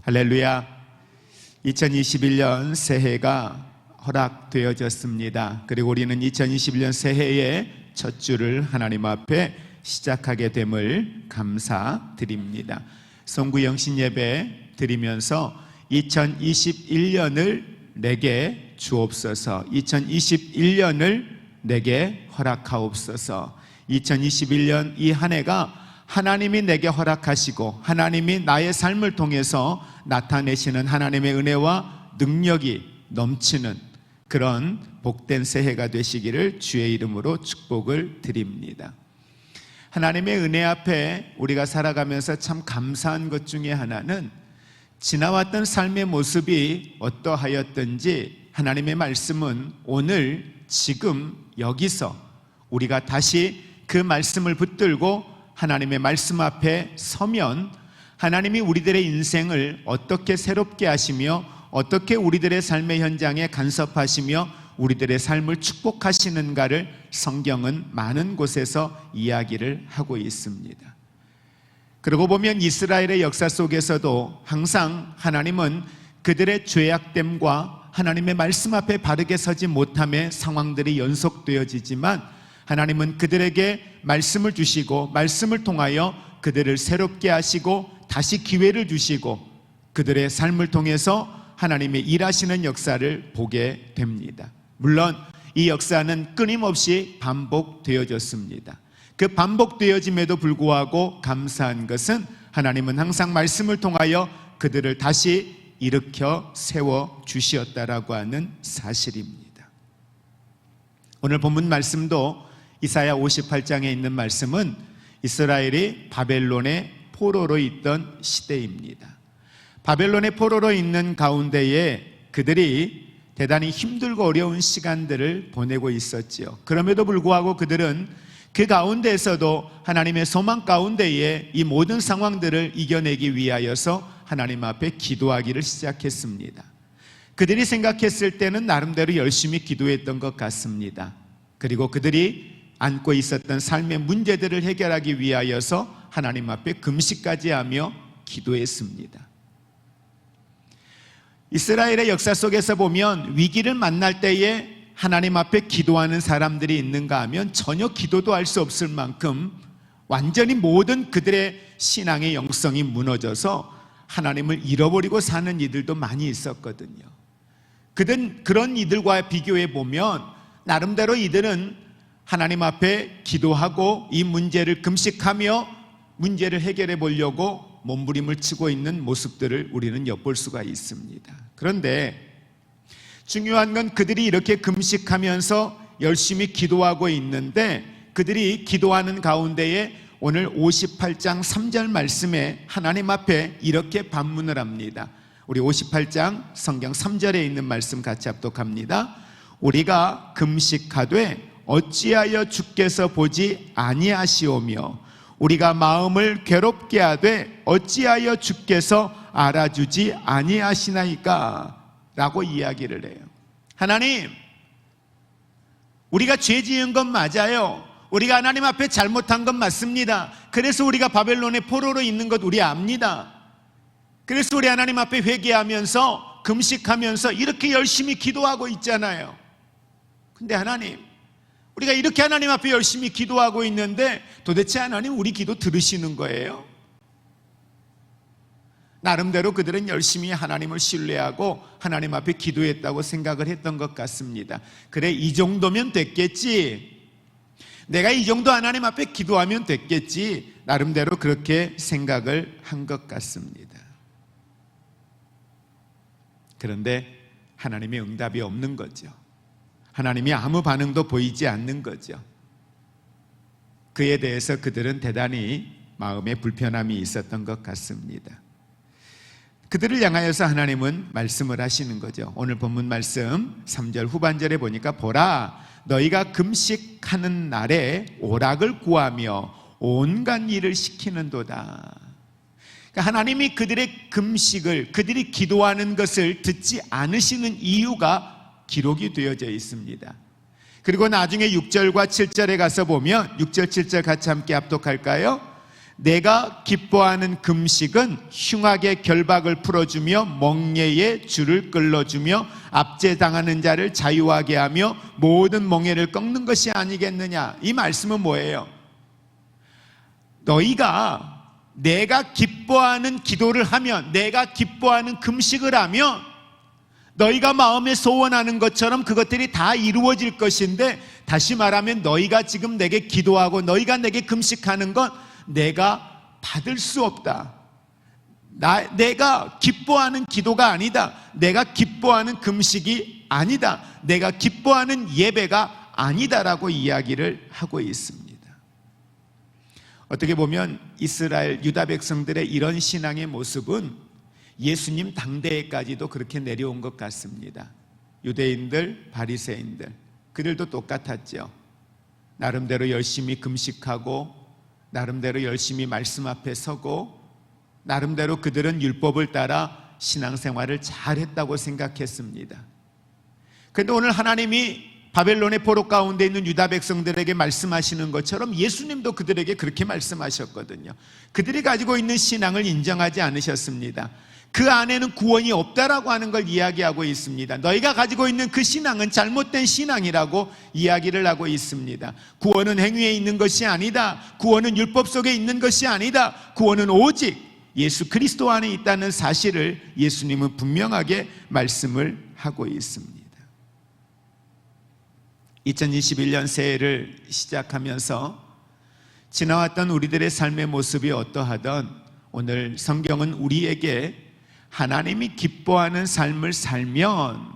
할렐루야. 2021년 새해가 허락되어졌습니다. 그리고 우리는 2021년 새해의 첫 주를 하나님 앞에 시작하게 됨을 감사드립니다. 송구 영신 예배 드리면서 2021년을 내게 주옵소서, 2021년을 내게 허락하옵소서. 2021년 이 한 해가 하나님이 내게 허락하시고 하나님이 나의 삶을 통해서 나타내시는 하나님의 은혜와 능력이 넘치는 그런 복된 새해가 되시기를 주의 이름으로 축복을 드립니다. 하나님의 은혜 앞에 우리가 살아가면서 참 감사한 것 중에 하나는 지나왔던 삶의 모습이 어떠하였든지 하나님의 말씀은 오늘 지금 여기서 우리가 다시 그 말씀을 붙들고 하나님의 말씀 앞에 서면 하나님이 우리들의 인생을 어떻게 새롭게 하시며 어떻게 우리들의 삶의 현장에 간섭하시며 우리들의 삶을 축복하시는가를 성경은 많은 곳에서 이야기를 하고 있습니다. 그러고 보면 이스라엘의 역사 속에서도 항상 하나님은 그들의 죄악됨과 하나님의 말씀 앞에 바르게 서지 못함의 상황들이 연속되어지지만 하나님은 그들에게 말씀을 주시고 말씀을 통하여 그들을 새롭게 하시고 다시 기회를 주시고 그들의 삶을 통해서 하나님의 일하시는 역사를 보게 됩니다. 물론 이 역사는 끊임없이 반복되어졌습니다. 그 반복되어짐에도 불구하고 감사한 것은 하나님은 항상 말씀을 통하여 그들을 다시 일으켜 세워 주시었다라고 하는 사실입니다. 오늘 본문 말씀도 이사야 58장에 있는 말씀은 이스라엘이 바벨론의 포로로 있던 시대입니다. 바벨론의 포로로 있는 가운데에 그들이 대단히 힘들고 어려운 시간들을 보내고 있었지요. 그럼에도 불구하고 그들은 그 가운데에서도 하나님의 소망 가운데에 이 모든 상황들을 이겨내기 위하여서 하나님 앞에 기도하기를 시작했습니다. 그들이 생각했을 때는 나름대로 열심히 기도했던 것 같습니다. 그리고 그들이 안고 있었던 삶의 문제들을 해결하기 위하여서 하나님 앞에 금식까지 하며 기도했습니다. 이스라엘의 역사 속에서 보면 위기를 만날 때에 하나님 앞에 기도하는 사람들이 있는가 하면 전혀 기도도 할 수 없을 만큼 완전히 모든 그들의 신앙의 영성이 무너져서 하나님을 잃어버리고 사는 이들도 많이 있었거든요. 그런 이들과 비교해 보면 나름대로 이들은 하나님 앞에 기도하고 이 문제를 금식하며 문제를 해결해 보려고 몸부림을 치고 있는 모습들을 우리는 엿볼 수가 있습니다. 그런데 중요한 건 그들이 이렇게 금식하면서 열심히 기도하고 있는데 그들이 기도하는 가운데에 오늘 58장 3절 말씀에 하나님 앞에 이렇게 반문을 합니다. 우리 58장 성경 3절에 있는 말씀 같이 합독합니다. 우리가 금식하되 어찌하여 주께서 보지 아니하시오며 우리가 마음을 괴롭게 하되 어찌하여 주께서 알아주지 아니하시나이까 라고 이야기를 해요. 하나님, 우리가 죄 지은 건 맞아요. 우리가 하나님 앞에 잘못한 건 맞습니다. 그래서 우리가 바벨론의 포로로 있는 것 우리 압니다. 그래서 우리 하나님 앞에 회개하면서 금식하면서 이렇게 열심히 기도하고 있잖아요. 근데 하나님, 우리가 이렇게 하나님 앞에 열심히 기도하고 있는데 도대체 하나님 우리 기도 들으시는 거예요? 나름대로 그들은 열심히 하나님을 신뢰하고 하나님 앞에 기도했다고 생각을 했던 것 같습니다. 그래, 이 정도면 됐겠지, 내가 이 정도 하나님 앞에 기도하면 됐겠지, 나름대로 그렇게 생각을 한 것 같습니다. 그런데 하나님의 응답이 없는 거죠. 하나님이 아무 반응도 보이지 않는 거죠. 그에 대해서 그들은 대단히 마음에 불편함이 있었던 것 같습니다. 그들을 향하여서 하나님은 말씀을 하시는 거죠. 오늘 본문 말씀 3절 후반절에 보니까 보라, 너희가 금식하는 날에 오락을 구하며 온갖 일을 시키는도다. 그러니까 하나님이 그들의 금식을, 그들이 기도하는 것을 듣지 않으시는 이유가 기록이 되어져 있습니다. 그리고 나중에 6절과 7절에 가서 보면 6절 7절 같이 함께 합독할까요? 내가 기뻐하는 금식은 흉악의 결박을 풀어주며 멍에의 줄을 끌어주며 압제당하는 자를 자유하게 하며 모든 멍에를 꺾는 것이 아니겠느냐. 이 말씀은 뭐예요? 너희가 내가 기뻐하는 기도를 하면, 내가 기뻐하는 금식을 하면 너희가 마음에 소원하는 것처럼 그것들이 다 이루어질 것인데, 다시 말하면 너희가 지금 내게 기도하고 너희가 내게 금식하는 건 내가 받을 수 없다. 내가 기뻐하는 기도가 아니다. 내가 기뻐하는 금식이 아니다. 내가 기뻐하는 예배가 아니다라고 이야기를 하고 있습니다. 어떻게 보면 이스라엘 유다 백성들의 이런 신앙의 모습은 예수님 당대에까지도 그렇게 내려온 것 같습니다. 유대인들, 바리새인들, 그들도 똑같았죠. 나름대로 열심히 금식하고 나름대로 열심히 말씀 앞에 서고 나름대로 그들은 율법을 따라 신앙생활을 잘했다고 생각했습니다. 그런데 오늘 하나님이 바벨론의 포로 가운데 있는 유다 백성들에게 말씀하시는 것처럼 예수님도 그들에게 그렇게 말씀하셨거든요. 그들이 가지고 있는 신앙을 인정하지 않으셨습니다. 그 안에는 구원이 없다라고 하는 걸 이야기하고 있습니다. 너희가 가지고 있는 그 신앙은 잘못된 신앙이라고 이야기를 하고 있습니다. 구원은 행위에 있는 것이 아니다. 구원은 율법 속에 있는 것이 아니다. 구원은 오직 예수 그리스도 안에 있다는 사실을 예수님은 분명하게 말씀을 하고 있습니다. 2021년 새해를 시작하면서 지나왔던 우리들의 삶의 모습이 어떠하던 오늘 성경은 우리에게 하나님이 기뻐하는 삶을 살면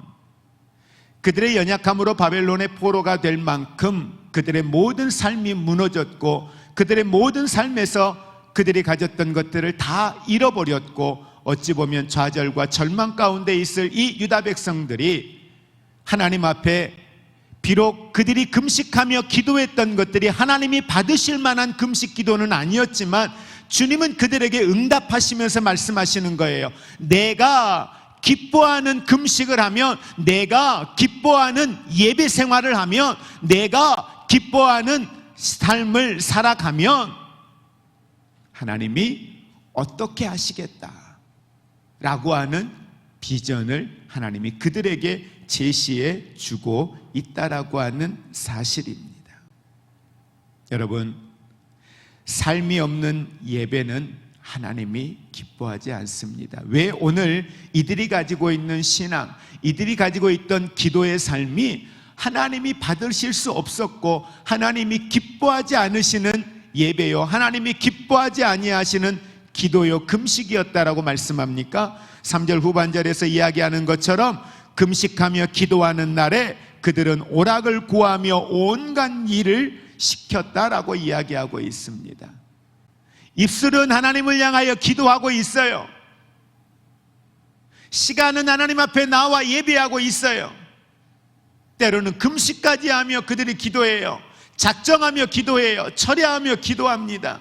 그들의 연약함으로 바벨론의 포로가 될 만큼 그들의 모든 삶이 무너졌고 그들의 모든 삶에서 그들이 가졌던 것들을 다 잃어버렸고 어찌 보면 좌절과 절망 가운데 있을 이 유다 백성들이 하나님 앞에 비록 그들이 금식하며 기도했던 것들이 하나님이 받으실 만한 금식 기도는 아니었지만 주님은 그들에게 응답하시면서 말씀하시는 거예요. 내가 기뻐하는 금식을 하면, 내가 기뻐하는 예배 생활을 하면, 내가 기뻐하는 삶을 살아가면 하나님이 어떻게 하시겠다 라고 하는 비전을 하나님이 그들에게 제시해 주고 있다라고 하는 사실입니다. 여러분, 삶이 없는 예배는 하나님이 기뻐하지 않습니다. 왜 오늘 이들이 가지고 있는 신앙, 이들이 가지고 있던 기도의 삶이 하나님이 받으실 수 없었고 하나님이 기뻐하지 않으시는 예배요, 하나님이 기뻐하지 아니하시는 기도요, 금식이었다라고 말씀합니까? 3절 후반절에서 이야기하는 것처럼 금식하며 기도하는 날에 그들은 오락을 구하며 온갖 일을 시켰다라고 이야기하고 있습니다. 입술은 하나님을 향하여 기도하고 있어요. 시간은 하나님 앞에 나와 예배하고 있어요. 때로는 금식까지 하며 그들이 기도해요. 작정하며 기도해요. 철야하며 기도합니다.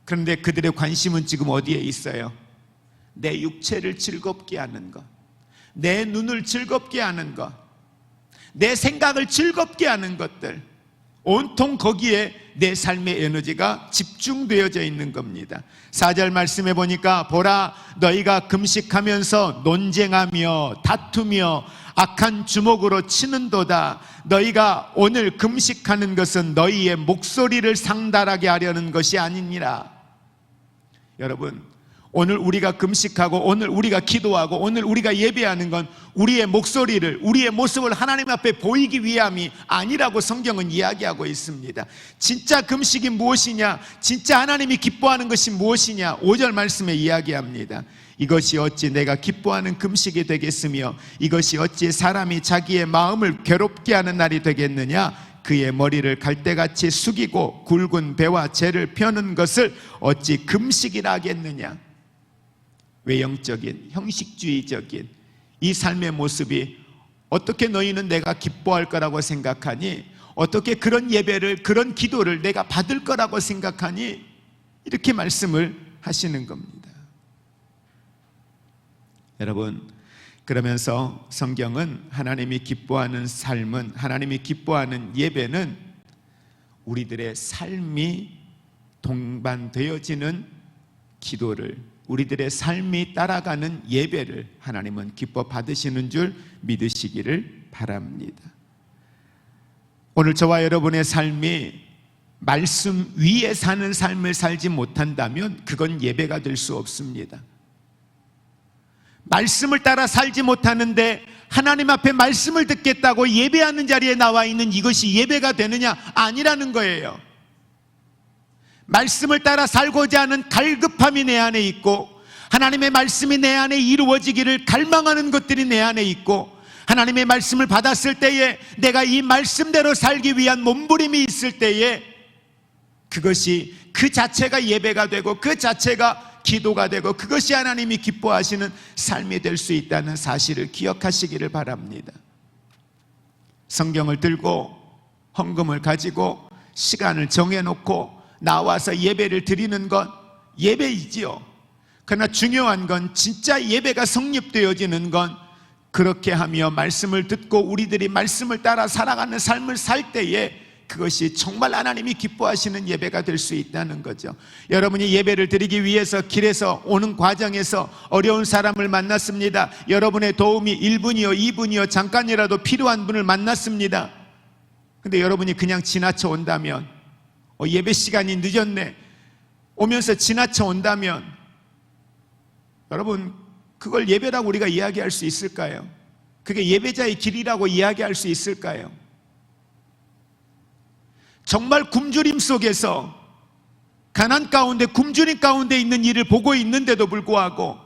그런데 그들의 관심은 지금 어디에 있어요? 내 육체를 즐겁게 하는 것, 내 눈을 즐겁게 하는 것, 내 생각을 즐겁게 하는 것들, 온통 거기에 내 삶의 에너지가 집중되어져 있는 겁니다. 4절 말씀해 보니까 보라, 너희가 금식하면서 논쟁하며 다투며 악한 주먹으로 치는도다. 너희가 오늘 금식하는 것은 너희의 목소리를 상달하게 하려는 것이 아니니라. 여러분, 오늘 우리가 금식하고 오늘 우리가 기도하고 오늘 우리가 예배하는 건 우리의 목소리를, 우리의 모습을 하나님 앞에 보이기 위함이 아니라고 성경은 이야기하고 있습니다. 진짜 금식이 무엇이냐, 진짜 하나님이 기뻐하는 것이 무엇이냐, 5절 말씀에 이야기합니다. 이것이 어찌 내가 기뻐하는 금식이 되겠으며 이것이 어찌 사람이 자기의 마음을 괴롭게 하는 날이 되겠느냐. 그의 머리를 갈대같이 숙이고 굵은 배와 재를 펴는 것을 어찌 금식이라 하겠느냐. 외형적인, 형식주의적인 이 삶의 모습이 어떻게 너희는 내가 기뻐할 거라고 생각하니? 어떻게 그런 예배를, 그런 기도를 내가 받을 거라고 생각하니? 이렇게 말씀을 하시는 겁니다. 여러분, 그러면서 성경은 하나님이 기뻐하는 삶은, 하나님이 기뻐하는 예배는 우리들의 삶이 동반되어지는 기도를, 우리들의 삶이 따라가는 예배를 하나님은 기뻐 받으시는 줄 믿으시기를 바랍니다. 오늘 저와 여러분의 삶이 말씀 위에 사는 삶을 살지 못한다면 그건 예배가 될 수 없습니다. 말씀을 따라 살지 못하는데 하나님 앞에 말씀을 듣겠다고 예배하는 자리에 나와 있는 이것이 예배가 되느냐? 아니라는 거예요. 말씀을 따라 살고자 하는 갈급함이 내 안에 있고, 하나님의 말씀이 내 안에 이루어지기를 갈망하는 것들이 내 안에 있고, 하나님의 말씀을 받았을 때에 내가 이 말씀대로 살기 위한 몸부림이 있을 때에 그것이 그 자체가 예배가 되고 그 자체가 기도가 되고 그것이 하나님이 기뻐하시는 삶이 될 수 있다는 사실을 기억하시기를 바랍니다. 성경을 들고 헌금을 가지고 시간을 정해놓고 나와서 예배를 드리는 건 예배이지요. 그러나 중요한 건 진짜 예배가 성립되어지는 건 그렇게 하며 말씀을 듣고 우리들이 말씀을 따라 살아가는 삶을 살 때에 그것이 정말 하나님이 기뻐하시는 예배가 될 수 있다는 거죠. 여러분이 예배를 드리기 위해서 길에서 오는 과정에서 어려운 사람을 만났습니다. 여러분의 도움이 1분이요 2분이요 잠깐이라도 필요한 분을 만났습니다. 근데 여러분이 그냥 지나쳐 온다면, 예배 시간이 늦었네, 오면서 지나쳐 온다면, 여러분 그걸 예배라고 우리가 이야기할 수 있을까요? 그게 예배자의 길이라고 이야기할 수 있을까요? 정말 굶주림 속에서, 가난 가운데 굶주림 가운데 있는 이를 보고 있는데도 불구하고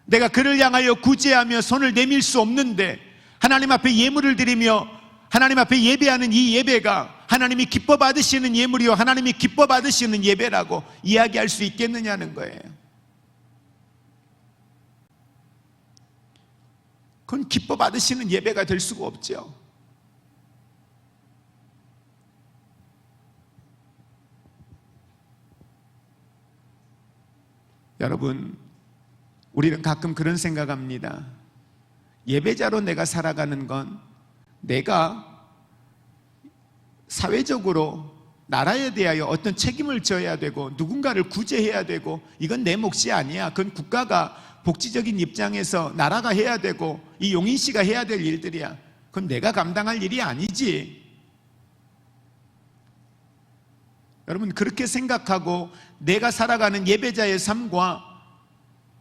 내가 그를 향하여 구제하며 손을 내밀 수 없는데 하나님 앞에 예물을 드리며 하나님 앞에 예배하는 이 예배가 하나님이 기뻐 받으시는 예물이요 하나님이 기뻐 받으시는 예배라고 이야기할 수 있겠느냐는 거예요. 그건 기뻐 받으시는 예배가 될 수가 없죠. 여러분, 우리는 가끔 그런 생각합니다. 예배자로 내가 살아가는 건 내가 사회적으로 나라에 대하여 어떤 책임을 져야 되고 누군가를 구제해야 되고 이건 내 몫이 아니야. 그건 국가가 복지적인 입장에서 나라가 해야 되고 이 용인 씨가 해야 될 일들이야. 그건 내가 감당할 일이 아니지. 여러분, 그렇게 생각하고 내가 살아가는 예배자의 삶과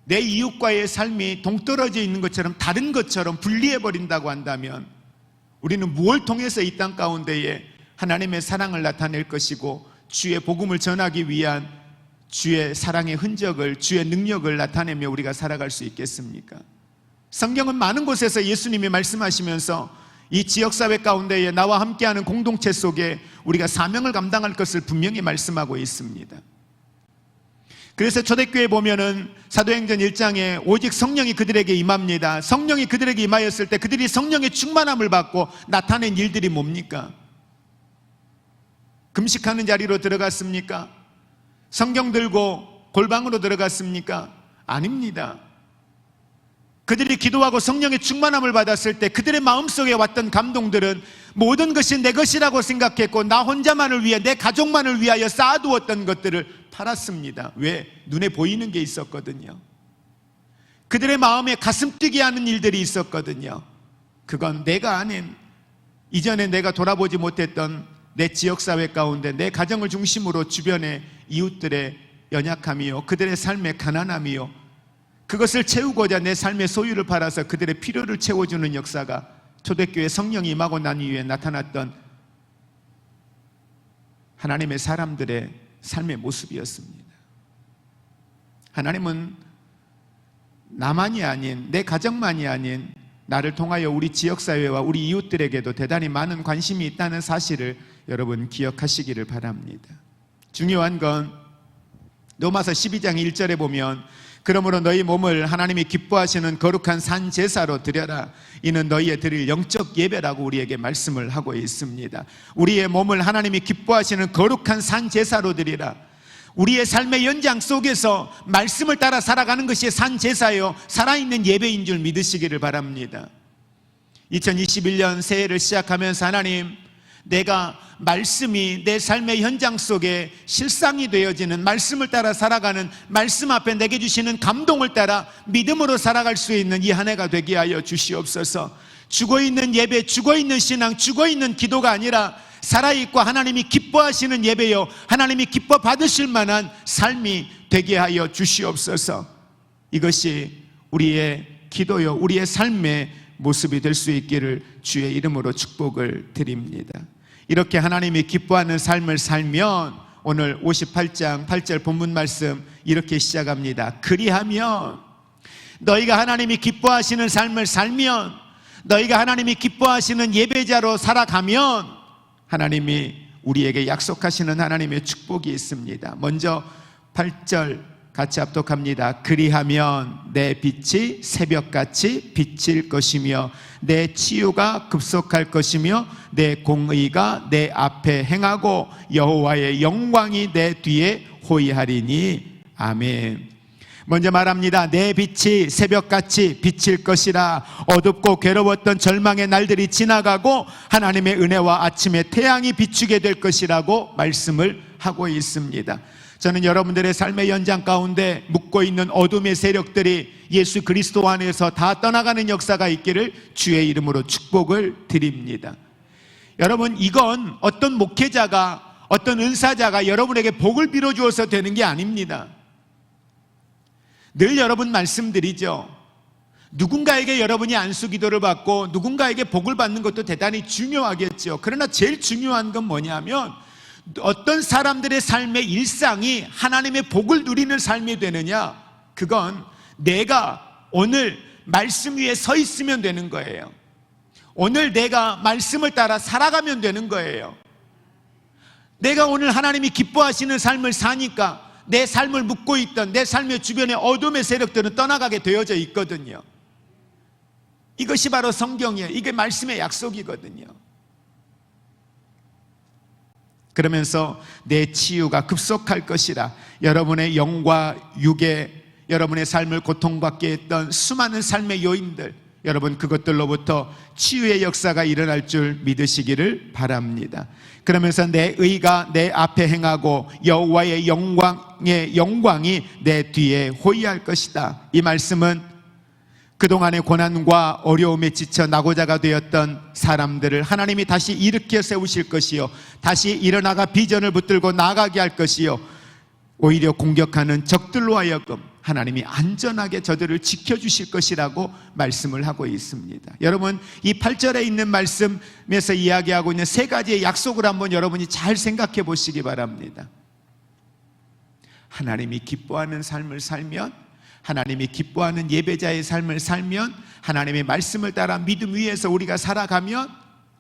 내 이웃과의 삶이 동떨어져 있는 것처럼 다른 것처럼 분리해버린다고 한다면 우리는 무엇을 통해서 이 땅 가운데에 하나님의 사랑을 나타낼 것이고 주의 복음을 전하기 위한 주의 사랑의 흔적을, 주의 능력을 나타내며 우리가 살아갈 수 있겠습니까? 성경은 많은 곳에서 예수님이 말씀하시면서 이 지역사회 가운데에 나와 함께하는 공동체 속에 우리가 사명을 감당할 것을 분명히 말씀하고 있습니다. 그래서 초대교회에 보면은 사도행전 1장에 오직 성령이 그들에게 임합니다. 성령이 그들에게 임하였을 때 그들이 성령의 충만함을 받고 나타낸 일들이 뭡니까? 금식하는 자리로 들어갔습니까? 성경 들고 골방으로 들어갔습니까? 아닙니다. 그들이 기도하고 성령의 충만함을 받았을 때 그들의 마음속에 왔던 감동들은 모든 것이 내 것이라고 생각했고 나 혼자만을 위해, 내 가족만을 위하여 쌓아두었던 것들을 팔았습니다. 왜? 눈에 보이는 게 있었거든요. 그들의 마음에 가슴 뛰게 하는 일들이 있었거든요. 그건 내가 아닌, 이전에 내가 돌아보지 못했던 내 지역사회 가운데 내 가정을 중심으로 주변의 이웃들의 연약함이요 그들의 삶의 가난함이요 그것을 채우고자 내 삶의 소유를 팔아서 그들의 필요를 채워주는 역사가 초대교회 성령이 임하고 난 이후에 나타났던 하나님의 사람들의 삶의 모습이었습니다. 하나님은 나만이 아닌, 내 가정만이 아닌 나를 통하여 우리 지역사회와 우리 이웃들에게도 대단히 많은 관심이 있다는 사실을 여러분 기억하시기를 바랍니다. 중요한 건 로마서 12장 1절에 보면 그러므로 너희 몸을 하나님이 기뻐하시는 거룩한 산 제사로 드려라. 이는 너희의 드릴 영적 예배라고 우리에게 말씀을 하고 있습니다. 우리의 몸을 하나님이 기뻐하시는 거룩한 산 제사로 드리라. 우리의 삶의 연장 속에서 말씀을 따라 살아가는 것이 산 제사요 살아있는 예배인 줄 믿으시기를 바랍니다. 2021년 새해를 시작하면서 하나님, 내가 말씀이 내 삶의 현장 속에 실상이 되어지는, 말씀을 따라 살아가는, 말씀 앞에 내게 주시는 감동을 따라 믿음으로 살아갈 수 있는 이 한 해가 되게 하여 주시옵소서. 죽어있는 예배, 죽어있는 신앙, 죽어있는 기도가 아니라 살아있고 하나님이 기뻐하시는 예배요, 하나님이 기뻐 받으실 만한 삶이 되게 하여 주시옵소서. 이것이 우리의 기도요, 우리의 삶의 모습이 될 수 있기를 주의 이름으로 축복을 드립니다. 이렇게 하나님이 기뻐하는 삶을 살면 오늘 58장 8절 본문 말씀 이렇게 시작합니다. 그리하면, 너희가 하나님이 기뻐하시는 삶을 살면, 너희가 하나님이 기뻐하시는 예배자로 살아가면 하나님이 우리에게 약속하시는 하나님의 축복이 있습니다. 먼저 8절 같이 합독합니다. 그리하면 내 빛이 새벽같이 비칠 것이며 내 치유가 급속할 것이며 내 공의가 내 앞에 행하고 여호와의 영광이 내 뒤에 호위하리니. 아멘. 먼저 말합니다. 내 빛이 새벽같이 비칠 것이라. 어둡고 괴로웠던 절망의 날들이 지나가고 하나님의 은혜와 아침의 태양이 비추게 될 것이라고 말씀을 하고 있습니다. 저는 여러분들의 삶의 연장 가운데 묵고 있는 어둠의 세력들이 예수 그리스도 안에서 다 떠나가는 역사가 있기를 주의 이름으로 축복을 드립니다. 여러분, 이건 어떤 목회자가, 어떤 은사자가 여러분에게 복을 빌어주어서 되는 게 아닙니다. 늘 여러분 말씀드리죠. 누군가에게 여러분이 안수기도를 받고 누군가에게 복을 받는 것도 대단히 중요하겠죠. 그러나 제일 중요한 건 뭐냐면, 어떤 사람들의 삶의 일상이 하나님의 복을 누리는 삶이 되느냐, 그건 내가 오늘 말씀 위에 서 있으면 되는 거예요. 오늘 내가 말씀을 따라 살아가면 되는 거예요. 내가 오늘 하나님이 기뻐하시는 삶을 사니까 내 삶을 묻고 있던 내 삶의 주변의 어둠의 세력들은 떠나가게 되어져 있거든요. 이것이 바로 성경이에요. 이게 말씀의 약속이거든요. 그러면서 내 치유가 급속할 것이라. 여러분의 영과 육에, 여러분의 삶을 고통받게 했던 수많은 삶의 요인들, 여러분 그것들로부터 치유의 역사가 일어날 줄 믿으시기를 바랍니다. 그러면서 내 의가 내 앞에 행하고 여호와의 영광이 내 뒤에 호위할 것이다. 이 말씀은 그동안의 고난과 어려움에 지쳐 낙오자가 되었던 사람들을 하나님이 다시 일으켜 세우실 것이요, 다시 일어나가 비전을 붙들고 나아가게 할 것이요, 오히려 공격하는 적들로 하여금 하나님이 안전하게 저들을 지켜주실 것이라고 말씀을 하고 있습니다. 여러분, 이 8절에 있는 말씀에서 이야기하고 있는 세 가지의 약속을 한번 여러분이 잘 생각해 보시기 바랍니다. 하나님이 기뻐하는 삶을 살면, 하나님이 기뻐하는 예배자의 삶을 살면, 하나님의 말씀을 따라 믿음 위에서 우리가 살아가면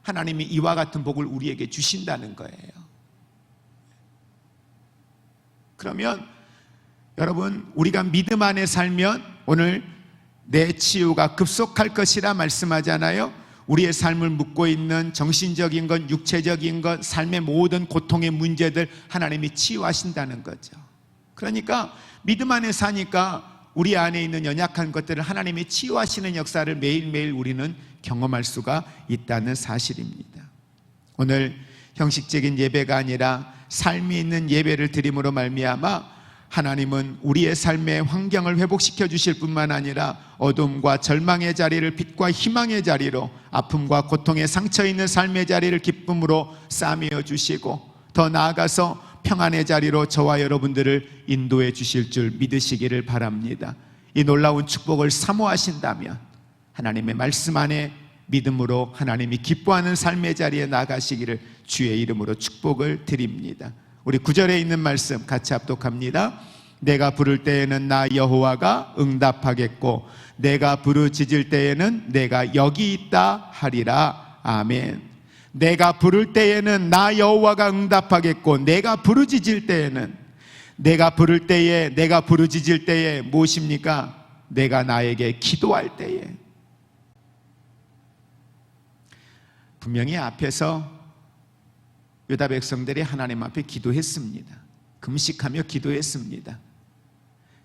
하나님이 이와 같은 복을 우리에게 주신다는 거예요. 그러면 여러분, 우리가 믿음 안에 살면 오늘 내 치유가 급속할 것이라 말씀하잖아요. 우리의 삶을 묻고 있는 정신적인 것, 육체적인 것, 삶의 모든 고통의 문제들 하나님이 치유하신다는 거죠. 그러니까 믿음 안에 사니까 우리 안에 있는 연약한 것들을 하나님이 치유하시는 역사를 매일매일 우리는 경험할 수가 있다는 사실입니다. 오늘 형식적인 예배가 아니라 삶이 있는 예배를 드림으로 말미암아 하나님은 우리의 삶의 환경을 회복시켜 주실 뿐만 아니라 어둠과 절망의 자리를 빛과 희망의 자리로, 아픔과 고통의 상처 있는 삶의 자리를 기쁨으로 싸매어 주시고, 더 나아가서 평안의 자리로 저와 여러분들을 인도해 주실 줄 믿으시기를 바랍니다. 이 놀라운 축복을 사모하신다면 하나님의 말씀 안에 믿음으로 하나님이 기뻐하는 삶의 자리에 나가시기를 주의 이름으로 축복을 드립니다. 우리 9절에 있는 말씀 같이 합독합니다. 내가 부를 때에는 나 여호와가 응답하겠고 내가 부르짖을 때에는 내가 여기 있다 하리라. 아멘. 내가 부를 때에는 나 여호와가 응답하겠고 내가 부르짖을 때에는, 내가 부를 때에, 내가 부르짖을 때에 무엇입니까? 내가 나에게 기도할 때에. 분명히 앞에서 유다 백성들이 하나님 앞에 기도했습니다. 금식하며 기도했습니다.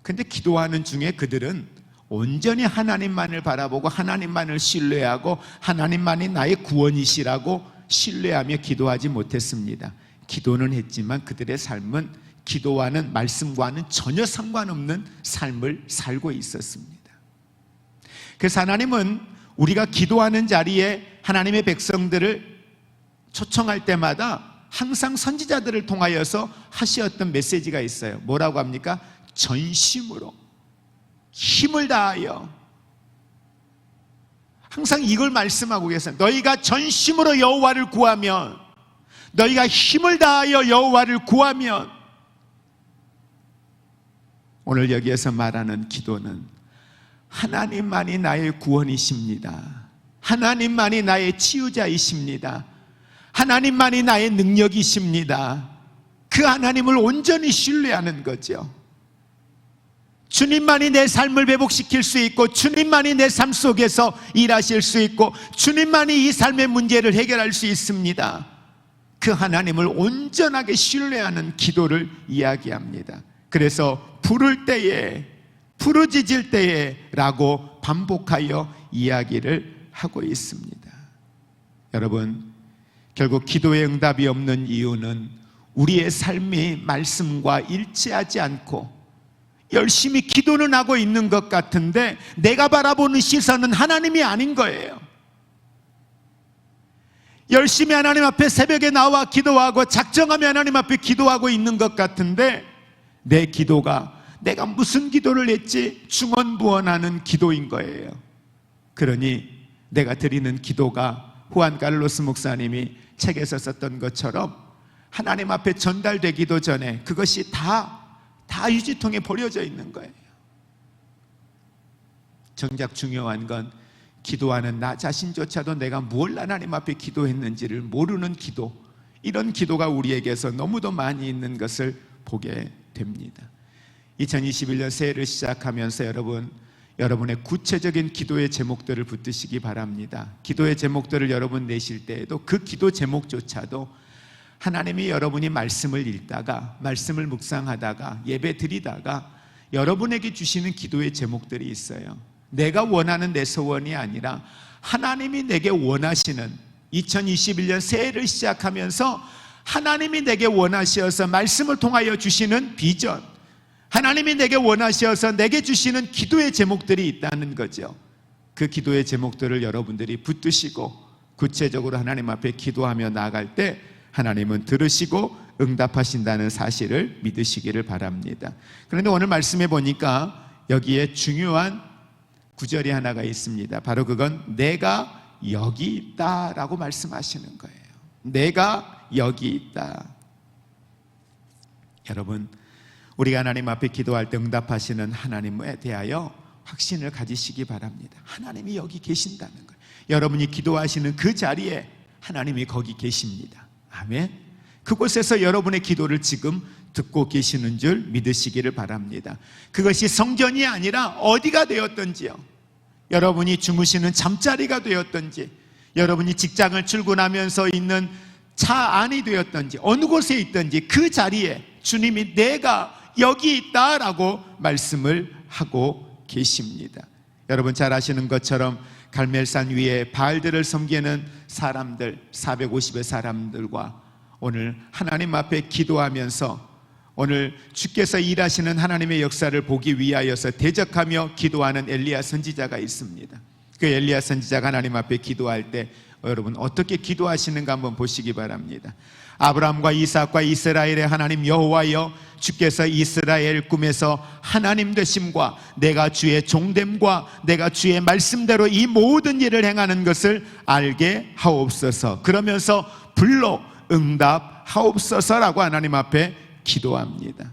근데 기도하는 중에 그들은 온전히 하나님만을 바라보고 하나님만을 신뢰하고 하나님만이 나의 구원이시라고 신뢰하며 기도하지 못했습니다. 기도는 했지만 그들의 삶은 기도와는, 말씀과는 전혀 상관없는 삶을 살고 있었습니다. 그래서 하나님은 우리가 기도하는 자리에 하나님의 백성들을 초청할 때마다 항상 선지자들을 통하여서 하셨던 메시지가 있어요. 뭐라고 합니까? 전심으로, 힘을 다하여. 항상 이걸 말씀하고 계세요. 너희가 전심으로 여호와를 구하면, 너희가 힘을 다하여 여호와를 구하면, 오늘 여기에서 말하는 기도는 하나님만이 나의 구원이십니다. 하나님만이 나의 치유자이십니다. 하나님만이 나의 능력이십니다. 그 하나님을 온전히 신뢰하는 거죠. 주님만이 내 삶을 회복시킬 수 있고, 주님만이 내 삶 속에서 일하실 수 있고, 주님만이 이 삶의 문제를 해결할 수 있습니다. 그 하나님을 온전하게 신뢰하는 기도를 이야기합니다. 그래서 부를 때에, 부르짖을 때에 라고 반복하여 이야기를 하고 있습니다. 여러분, 결국 기도의 응답이 없는 이유는 우리의 삶이 말씀과 일치하지 않고, 열심히 기도는 하고 있는 것 같은데 내가 바라보는 시선은 하나님이 아닌 거예요. 열심히 하나님 앞에 새벽에 나와 기도하고 작정하며 하나님 앞에 기도하고 있는 것 같은데 내 기도가, 내가 무슨 기도를 했지? 중언부언하는 기도인 거예요. 그러니 내가 드리는 기도가 후안 카를로스 목사님이 책에서 썼던 것처럼 하나님 앞에 전달되기도 전에 그것이 다 유지통에 버려져 있는 거예요. 정작 중요한 건 기도하는 나 자신조차도 내가 뭘 하나님 앞에 기도했는지를 모르는 기도, 이런 기도가 우리에게서 너무도 많이 있는 것을 보게 됩니다. 2021년 새해를 시작하면서 여러분의 구체적인 기도의 제목들을 붙드시기 바랍니다. 기도의 제목들을 여러분 내실 때에도 그 기도 제목조차도 하나님이 여러분이 말씀을 읽다가, 말씀을 묵상하다가, 예배 드리다가 여러분에게 주시는 기도의 제목들이 있어요. 내가 원하는 내 소원이 아니라 하나님이 내게 원하시는, 2021년 새해를 시작하면서 하나님이 내게 원하셔서 말씀을 통하여 주시는 비전, 하나님이 내게 원하셔서 내게 주시는 기도의 제목들이 있다는 거죠. 그 기도의 제목들을 여러분들이 붙드시고 구체적으로 하나님 앞에 기도하며 나아갈 때 하나님은 들으시고 응답하신다는 사실을 믿으시기를 바랍니다. 그런데 오늘 말씀해 보니까 여기에 중요한 구절이 하나가 있습니다. 바로 그건 내가 여기 있다라고 말씀하시는 거예요. 내가 여기 있다. 여러분, 우리가 하나님 앞에 기도할 때 응답하시는 하나님에 대하여 확신을 가지시기 바랍니다. 하나님이 여기 계신다는 거예요. 여러분이 기도하시는 그 자리에 하나님이 거기 계십니다. 아멘. 그곳에서 여러분의 기도를 지금 듣고 계시는 줄 믿으시기를 바랍니다. 그것이 성전이 아니라 어디가 되었던지요, 여러분이 주무시는 잠자리가 되었던지, 여러분이 직장을 출근하면서 있는 차 안이 되었던지, 어느 곳에 있든지 그 자리에 주님이 내가 여기 있다라고 말씀을 하고 계십니다. 여러분 잘 아시는 것처럼 갈멜산 위에 바알들을 섬기는 사람들, 450의 사람들과 오늘 하나님 앞에 기도하면서 오늘 주께서 일하시는 하나님의 역사를 보기 위하여서 대적하며 기도하는 엘리야 선지자가 있습니다. 그 엘리야 선지자가 하나님 앞에 기도할 때 여러분 어떻게 기도하시는가 한번 보시기 바랍니다. 아브라함과 이삭과 이스라엘의 하나님 여호와여, 주께서 이스라엘 꿈에서 하나님 되심과 내가 주의 종됨과 내가 주의 말씀대로 이 모든 일을 행하는 것을 알게 하옵소서. 그러면서 불러 응답하옵소서라고 하나님 앞에 기도합니다.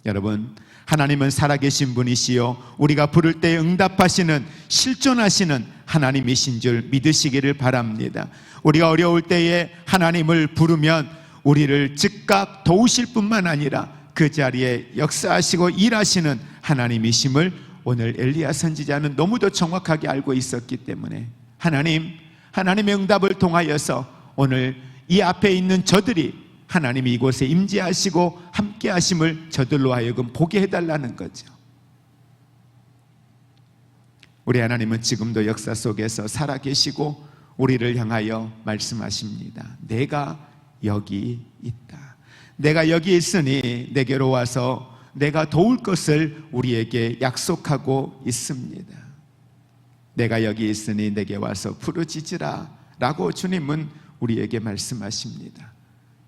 여러분, 하나님은 살아계신 분이시요 우리가 부를 때 응답하시는, 실존하시는 하나님이신 줄 믿으시기를 바랍니다. 우리가 어려울 때에 하나님을 부르면 우리를 즉각 도우실 뿐만 아니라 그 자리에 역사하시고 일하시는 하나님이심을 오늘 엘리야 선지자는 너무도 정확하게 알고 있었기 때문에 하나님의 응답을 통하여서 오늘 이 앞에 있는 저들이 하나님이 이곳에 임재하시고 함께 하심을 저들로 하여금 보게 해달라는 거죠. 우리 하나님은 지금도 역사 속에서 살아계시고 우리를 향하여 말씀하십니다. 내가 여기 있다. 내가 여기 있으니 내게로 와서 내가 도울 것을 우리에게 약속하고 있습니다. 내가 여기 있으니 내게 와서 부르짖으라 라고 주님은 우리에게 말씀하십니다.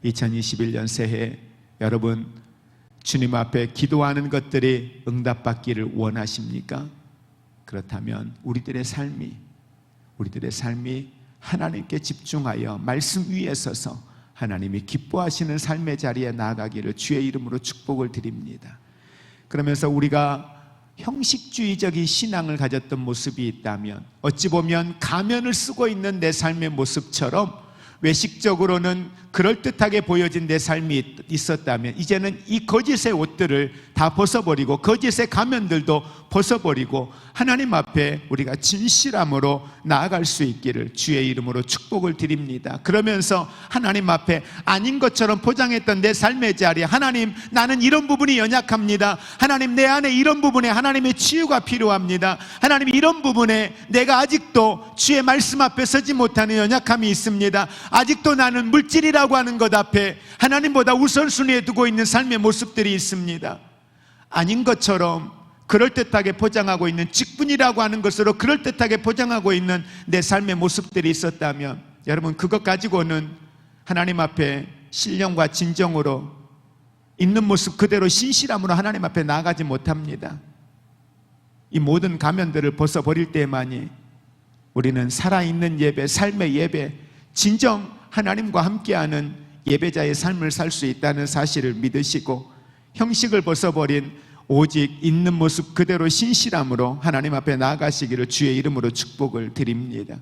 2021년 새해 여러분 주님 앞에 기도하는 것들이 응답받기를 원하십니까? 그렇다면 우리들의 삶이 하나님께 집중하여 말씀 위에 서서 하나님이 기뻐하시는 삶의 자리에 나아가기를 주의 이름으로 축복을 드립니다. 그러면서 우리가 형식주의적인 신앙을 가졌던 모습이 있다면, 어찌 보면 가면을 쓰고 있는 내 삶의 모습처럼 외식적으로는 그럴듯하게 보여진 내 삶이 있었다면, 이제는 이 거짓의 옷들을 다 벗어버리고 거짓의 가면들도 벗어버리고 하나님 앞에 우리가 진실함으로 나아갈 수 있기를 주의 이름으로 축복을 드립니다. 그러면서 하나님 앞에 아닌 것처럼 포장했던 내 삶의 자리에, 하나님 나는 이런 부분이 연약합니다. 하나님 내 안에 이런 부분에 하나님의 치유가 필요합니다. 하나님 이런 부분에 내가 아직도 주의 말씀 앞에 서지 못하는 연약함이 있습니다. 아직도 나는 물질이라고 하는 것 앞에 하나님보다 우선순위에 두고 있는 삶의 모습들이 있습니다. 아닌 것처럼 그럴듯하게 포장하고 있는 직분이라고 하는 것으로 그럴듯하게 포장하고 있는 내 삶의 모습들이 있었다면, 여러분 그것 가지고는 하나님 앞에 신령과 진정으로 있는 모습 그대로 신실함으로 하나님 앞에 나아가지 못합니다. 이 모든 가면들을 벗어버릴 때만이 우리는 살아있는 예배, 삶의 예배, 진정 하나님과 함께하는 예배자의 삶을 살 수 있다는 사실을 믿으시고, 형식을 벗어버린 오직 있는 모습 그대로 신실함으로 하나님 앞에 나아가시기를 주의 이름으로 축복을 드립니다.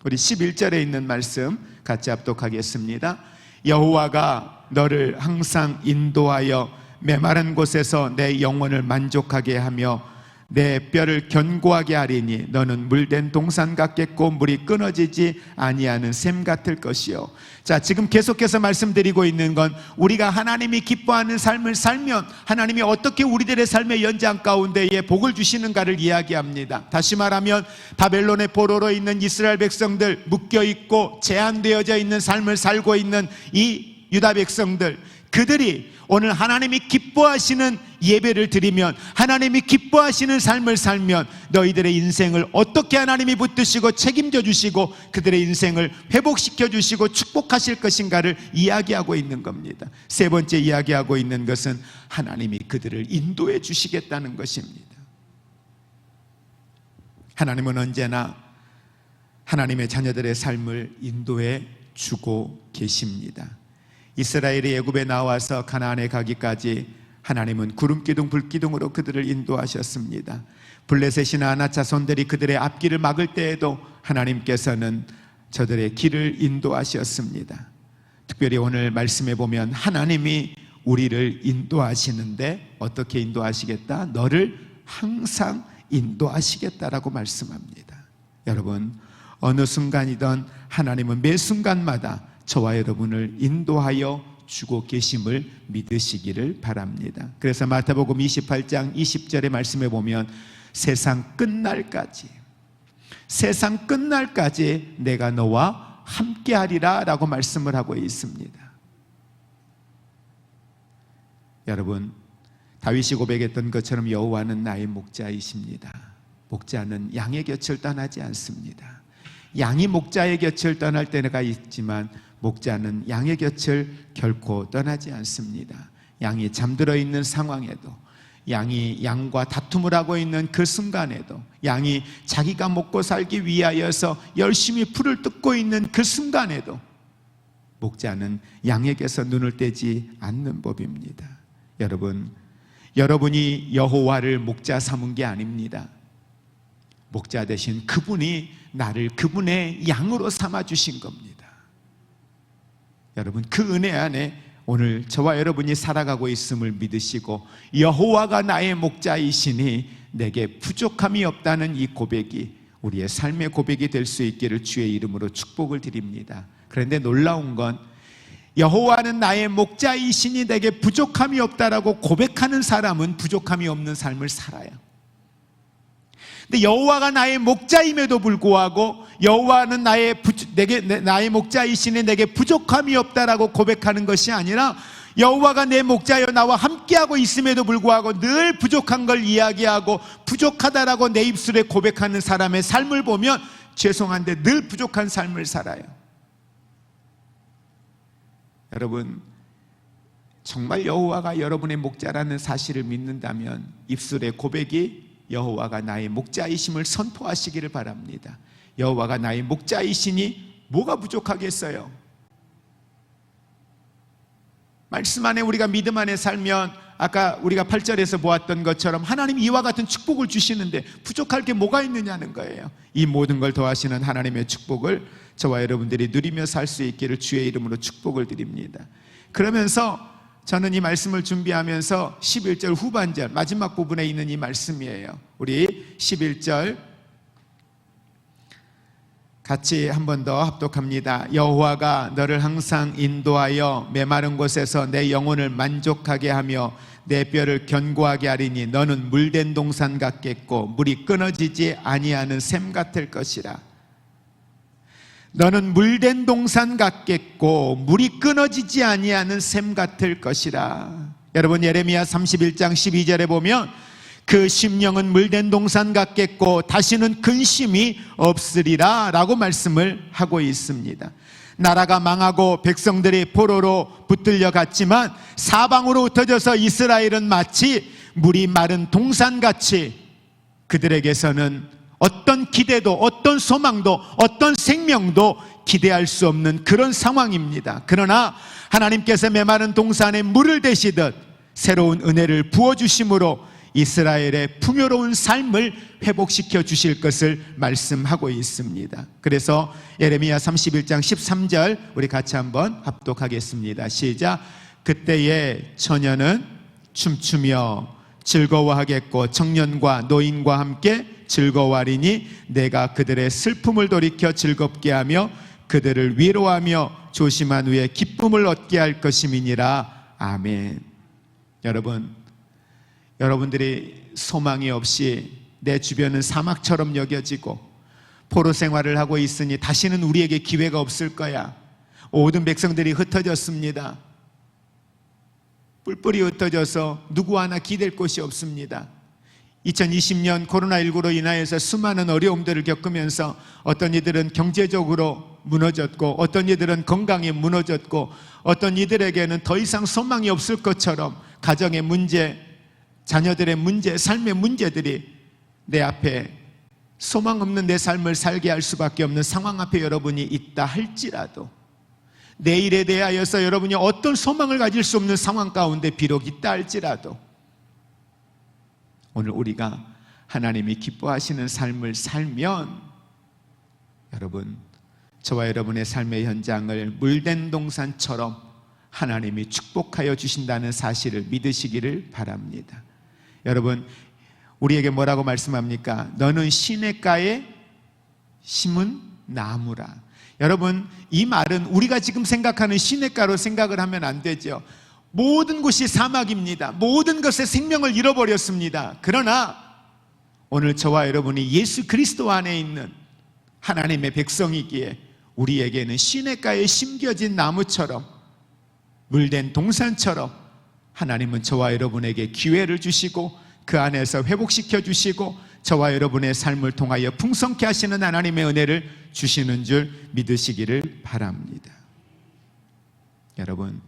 우리 11절에 있는 말씀 같이 합독하겠습니다. 여호와가 너를 항상 인도하여 메마른 곳에서 내 영혼을 만족하게 하며 내 뼈를 견고하게 하리니 너는 물된 동산 같겠고 물이 끊어지지 아니하는 샘 같을 것이요. 자, 지금 계속해서 말씀드리고 있는 건 우리가 하나님이 기뻐하는 삶을 살면 하나님이 어떻게 우리들의 삶의 연장 가운데에 복을 주시는가를 이야기합니다. 다시 말하면 바벨론의 포로로 있는 이스라엘 백성들, 묶여있고 제한되어져 있는 삶을 살고 있는 이 유다 백성들, 그들이 오늘 하나님이 기뻐하시는 예배를 드리면, 하나님이 기뻐하시는 삶을 살면 너희들의 인생을 어떻게 하나님이 붙드시고 책임져 주시고 그들의 인생을 회복시켜 주시고 축복하실 것인가를 이야기하고 있는 겁니다. 세 번째 이야기하고 있는 것은 하나님이 그들을 인도해 주시겠다는 것입니다. 하나님은 언제나 하나님의 자녀들의 삶을 인도해 주고 계십니다. 이스라엘이 애굽에 나와서 가나안에 가기까지 하나님은 구름기둥 불기둥으로 그들을 인도하셨습니다. 블레셋이나 아낙 자손들이 그들의 앞길을 막을 때에도 하나님께서는 저들의 길을 인도하셨습니다. 특별히 오늘 말씀해 보면 하나님이 우리를 인도하시는데 어떻게 인도하시겠다? 너를 항상 인도하시겠다라고 말씀합니다. 여러분, 어느 순간이든 하나님은 매 순간마다 저와 여러분을 인도하여 주고 계심을 믿으시기를 바랍니다. 그래서 마태복음 28장 20절의 말씀에 보면 세상 끝날까지 내가 너와 함께하리라 라고 말씀을 하고 있습니다. 여러분, 다윗이 고백했던 것처럼 여호와는 나의 목자이십니다. 목자는 양의 곁을 떠나지 않습니다. 양이 목자의 곁을 떠날 때가 있지만 목자는 양의 곁을 결코 떠나지 않습니다. 양이 잠들어 있는 상황에도, 양이 양과 다툼을 하고 있는 그 순간에도, 양이 자기가 먹고 살기 위하여서 열심히 풀을 뜯고 있는 그 순간에도 목자는 양에게서 눈을 떼지 않는 법입니다. 여러분, 여러분이 여호와를 목자 삼은 게 아닙니다. 목자 대신 그분이 나를 그분의 양으로 삼아주신 겁니다. 여러분, 그 은혜 안에 오늘 저와 여러분이 살아가고 있음을 믿으시고 여호와가 나의 목자이시니 내게 부족함이 없다는 이 고백이 우리의 삶의 고백이 될 수 있기를 주의 이름으로 축복을 드립니다. 그런데 놀라운 건 여호와는 나의 목자이시니 내게 부족함이 없다라고 고백하는 사람은 부족함이 없는 삶을 살아요. 근데 여호와가 나의 목자임에도 불구하고 여호와는 나의 목자이시니 내게 부족함이 없다라고 고백하는 것이 아니라 여호와가 내 목자여 나와 함께하고 있음에도 불구하고 늘 부족한 걸 이야기하고 부족하다라고 내 입술에 고백하는 사람의 삶을 보면 죄송한데 늘 부족한 삶을 살아요. 여러분, 정말 여호와가 여러분의 목자라는 사실을 믿는다면 입술의 고백이 여호와가 나의 목자이심을 선포하시기를 바랍니다. 여호와가 나의 목자이시니 뭐가 부족하겠어요? 말씀 안에 우리가 믿음 안에 살면 아까 우리가 8절에서 보았던 것처럼 하나님 이와 같은 축복을 주시는데 부족할 게 뭐가 있느냐는 거예요. 이 모든 걸 더하시는 하나님의 축복을 저와 여러분들이 누리며 살 수 있기를 주의 이름으로 축복을 드립니다. 그러면서 저는 이 말씀을 준비하면서 11절 후반절 마지막 부분에 있는 이 말씀이에요. 우리 11절 같이 한 번 더 합독합니다. 여호와가 너를 항상 인도하여 메마른 곳에서 내 영혼을 만족하게 하며 내 뼈를 견고하게 하리니 너는 물된 동산 같겠고 물이 끊어지지 아니하는 샘 같을 것이라. 너는 물된 동산 같겠고 물이 끊어지지 아니하는 샘 같을 것이라. 여러분, 예레미야 31장 12절에 보면 그 심령은 물된 동산 같겠고 다시는 근심이 없으리라 라고 말씀을 하고 있습니다. 나라가 망하고 백성들이 포로로 붙들려 갔지만 사방으로 흩어져서 이스라엘은 마치 물이 마른 동산같이 그들에게서는 어떤 기대도 어떤 소망도 어떤 생명도 기대할 수 없는 그런 상황입니다. 그러나 하나님께서 메마른 동산에 물을 대시듯 새로운 은혜를 부어주심으로 이스라엘의 풍요로운 삶을 회복시켜 주실 것을 말씀하고 있습니다. 그래서 예레미야 31장 13절 우리 같이 한번 합독하겠습니다. 시작. 그때에 처녀는 춤추며 즐거워하겠고 청년과 노인과 함께 즐거워하리니 내가 그들의 슬픔을 돌이켜 즐겁게 하며 그들을 위로하며 조심한 후에 기쁨을 얻게 할 것임이니라. 아멘. 여러분들이 소망이 없이 내 주변은 사막처럼 여겨지고 포로 생활을 하고 있으니 다시는 우리에게 기회가 없을 거야. 모든 백성들이 흩어졌습니다. 뿔뿔이 흩어져서 누구 하나 기댈 곳이 없습니다. 2020년 코로나19로 인하여서 수많은 어려움들을 겪으면서 어떤 이들은 경제적으로 무너졌고 어떤 이들은 건강에 무너졌고 어떤 이들에게는 더 이상 소망이 없을 것처럼 가정의 문제, 자녀들의 문제, 삶의 문제들이 내 앞에 소망 없는 내 삶을 살게 할 수밖에 없는 상황 앞에 여러분이 있다 할지라도 내일에 대하여서 여러분이 어떤 소망을 가질 수 없는 상황 가운데 비록 있다 할지라도 오늘 우리가 하나님이 기뻐하시는 삶을 살면 여러분, 저와 여러분의 삶의 현장을 물된 동산처럼 하나님이 축복하여 주신다는 사실을 믿으시기를 바랍니다. 여러분, 우리에게 뭐라고 말씀합니까? 너는 시냇가에 심은 나무라. 여러분, 이 말은 우리가 지금 생각하는 시냇가로 생각을 하면 안 되죠. 모든 곳이 사막입니다. 모든 것에 생명을 잃어버렸습니다. 그러나 오늘 저와 여러분이 예수 그리스도 안에 있는 하나님의 백성이기에 우리에게는 시냇가에 심겨진 나무처럼 물된 동산처럼 하나님은 저와 여러분에게 기회를 주시고 그 안에서 회복시켜 주시고 저와 여러분의 삶을 통하여 풍성케 하시는 하나님의 은혜를 주시는 줄 믿으시기를 바랍니다. 여러분,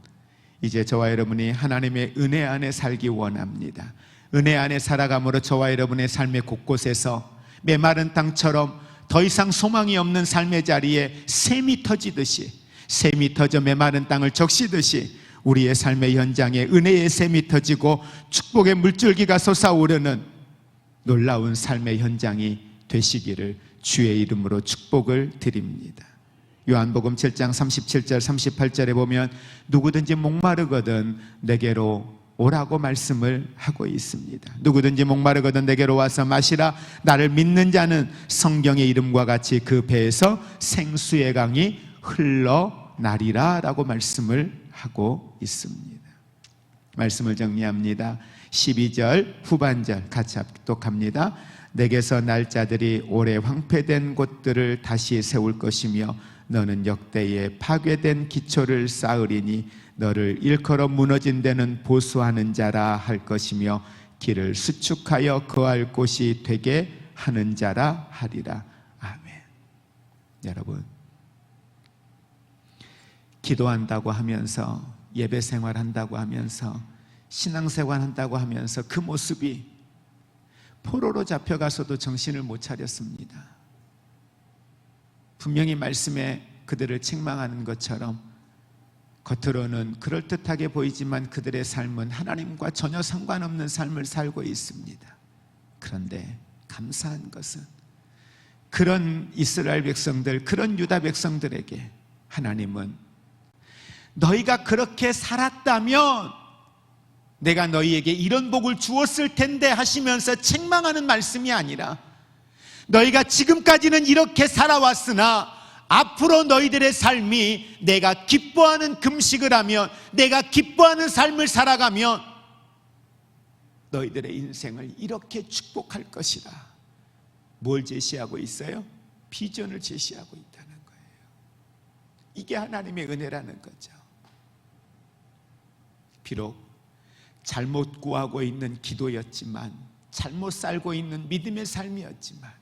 이제 저와 여러분이 하나님의 은혜 안에 살기 원합니다. 은혜 안에 살아감으로 저와 여러분의 삶의 곳곳에서 메마른 땅처럼 더 이상 소망이 없는 삶의 자리에 샘이 터지듯이 샘이 터져 메마른 땅을 적시듯이 우리의 삶의 현장에 은혜의 샘이 터지고 축복의 물줄기가 솟아오르는 놀라운 삶의 현장이 되시기를 주의 이름으로 축복을 드립니다. 요한복음 7장 37절 38절에 보면 누구든지 목마르거든 내게로 오라고 말씀을 하고 있습니다. 누구든지 목마르거든 내게로 와서 마시라. 나를 믿는 자는 성경의 이름과 같이 그 배에서 생수의 강이 흘러나리라 라고 말씀을 하고 있습니다. 말씀을 정리합니다. 12절 후반절 같이 합독합니다. 내게서 날 자들이 오래 황폐된 곳들을 다시 세울 것이며 너는 역대에 파괴된 기초를 쌓으리니 너를 일컬어 무너진 데는 보수하는 자라 할 것이며 길을 수축하여 거할 곳이 되게 하는 자라 하리라. 아멘. 여러분, 기도한다고 하면서, 예배 생활한다고 하면서, 신앙생활 한다고 하면서 그 모습이 포로로 잡혀가서도 정신을 못 차렸습니다. 분명히 말씀에 그들을 책망하는 것처럼 겉으로는 그럴듯하게 보이지만 그들의 삶은 하나님과 전혀 상관없는 삶을 살고 있습니다. 그런데 감사한 것은 그런 이스라엘 백성들, 그런 유다 백성들에게 하나님은 너희가 그렇게 살았다면 내가 너희에게 이런 복을 주었을 텐데 하시면서 책망하는 말씀이 아니라, 너희가 지금까지는 이렇게 살아왔으나 앞으로 너희들의 삶이 내가 기뻐하는 금식을 하면, 내가 기뻐하는 삶을 살아가면 너희들의 인생을 이렇게 축복할 것이라. 뭘 제시하고 있어요? 비전을 제시하고 있다는 거예요. 이게 하나님의 은혜라는 거죠. 비록 잘못 구하고 있는 기도였지만, 잘못 살고 있는 믿음의 삶이었지만,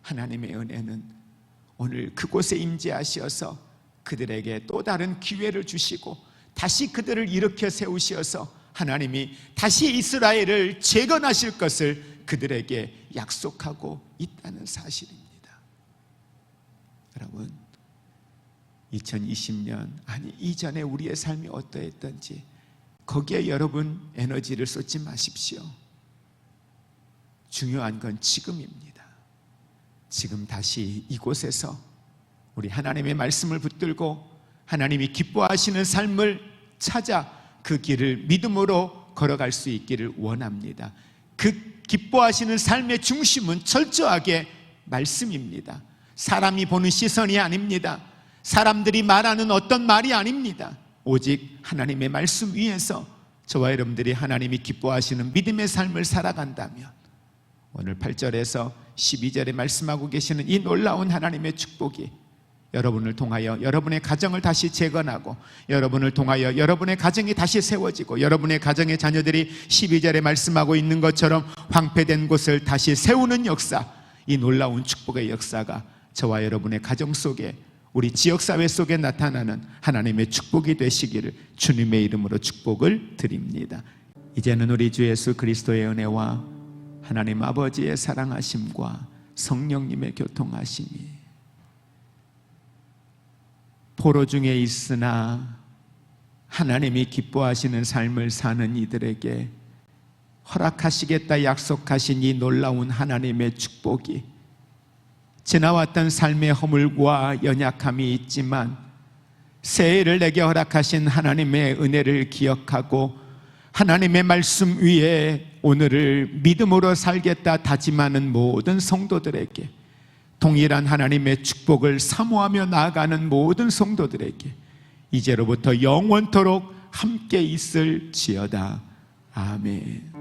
하나님의 은혜는 오늘 그곳에 임재하셔서 그들에게 또 다른 기회를 주시고 다시 그들을 일으켜 세우셔서 하나님이 다시 이스라엘을 재건하실 것을 그들에게 약속하고 있다는 사실입니다. 여러분, 2020년, 아니 이전에 우리의 삶이 어떠했던지 거기에 여러분 에너지를 쏟지 마십시오. 중요한 건 지금입니다. 지금 다시 이곳에서 우리 하나님의 말씀을 붙들고 하나님이 기뻐하시는 삶을 찾아 그 길을 믿음으로 걸어갈 수 있기를 원합니다. 그 기뻐하시는 삶의 중심은 철저하게 말씀입니다. 사람이 보는 시선이 아닙니다. 사람들이 말하는 어떤 말이 아닙니다. 오직 하나님의 말씀 위에서 저와 여러분들이 하나님이 기뻐하시는 믿음의 삶을 살아간다면 오늘 8절에서 12절에 말씀하고 계시는 이 놀라운 하나님의 축복이 여러분을 통하여 여러분의 가정을 다시 재건하고, 여러분을 통하여 여러분의 가정이 다시 세워지고, 여러분의 가정의 자녀들이 12절에 말씀하고 있는 것처럼 황폐된 곳을 다시 세우는 역사, 이 놀라운 축복의 역사가 저와 여러분의 가정 속에, 우리 지역사회 속에 나타나는 하나님의 축복이 되시기를 주님의 이름으로 축복을 드립니다. 이제는 우리 주 예수 그리스도의 은혜와 하나님 아버지의 사랑하심과 성령님의 교통하심이 포로 중에 있으나 하나님이 기뻐하시는 삶을 사는 이들에게 허락하시겠다 약속하신 이 놀라운 하나님의 축복이 지나왔던 삶의 허물과 연약함이 있지만 새해를 내게 허락하신 하나님의 은혜를 기억하고 하나님의 말씀 위에 오늘을 믿음으로 살겠다 다짐하는 모든 성도들에게, 동일한 하나님의 축복을 사모하며 나아가는 모든 성도들에게 이제로부터 영원토록 함께 있을지어다. 아멘.